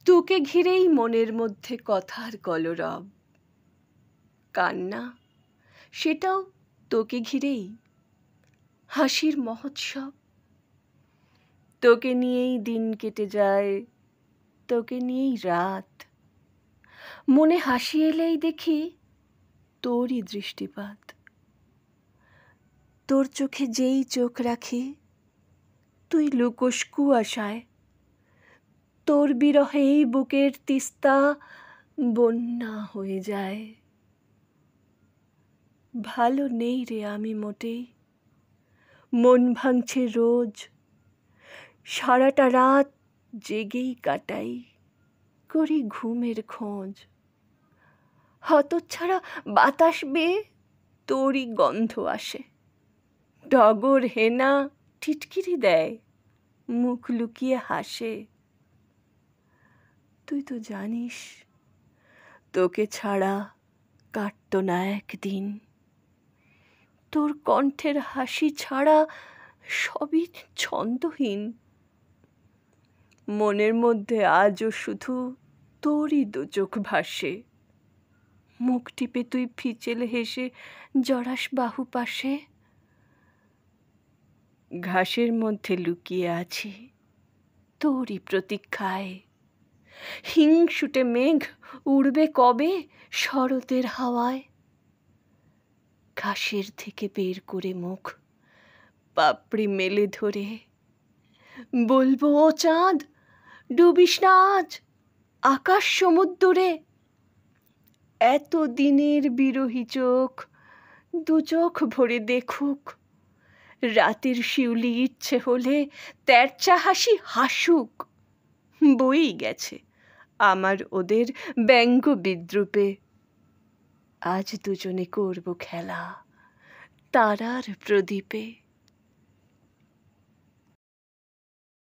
তোকে ঘিরেই মনের মধ্যে কথার কলরব, কান্না সেটাও তোকে ঘিরেই, হাসির মহোৎসব। তোকে নিয়েই দিন কেটে যায়, তোকে নিয়েই রাত। মনে হাসি এলেই দেখি তোরই দৃষ্টিপাত। তোর চোখে যেই চোখ রাখি, তুই লুকোস কুয়াশায়। তোর বিরহেই বুকের তিস্তা বন্যা হয়ে যায়। ভালো নেই রে আমি মোটেই, মন ভাঙছে রোজ। সারাটা রাত জেগেই কাটাই, করি ঘুমের খোঁজ। হতচ্ছাড়া বাতাস বেয়ে তোরই গন্ধ আসে। টগর হেনা টিটকিরি দেয়, মুখ লুকিয়ে হাসে। তুই তো জানিস তোকে ছাড়া কাটতো না একদিন। তোর কণ্ঠের হাসি ছাড়া সবই ছন্দহীন। মনের মধ্যে আজও শুধু তোরই দু চোখ ভাসে। মুখ টিপে তুই ফিচেল হেসে জড়াস বাহু পাশে। ঘাসের মধ্যে লুকিয়ে আছি তোরই প্রতীক্ষায়। হিংসুটে মেঘ উড়বে কবে শরতের হাওয়ায়। ঘাসের থেকে বের করে মুখ পাপড়ি মেলে ধরে বলবো, ও চাঁদ ডুবিস না আজ আকাশ সমুদ্রে। এত দিনের বিরহী চোখ দু চোখ ভরে দেখুক। রাতের শিউলি ইচ্ছে হলে তেরচা হাসি হাসুক। বই গেছে আমার ওদের ব্যঙ্গ বিদ্রুপে। আজ দুজনে করব খেলা তারার প্রদীপে।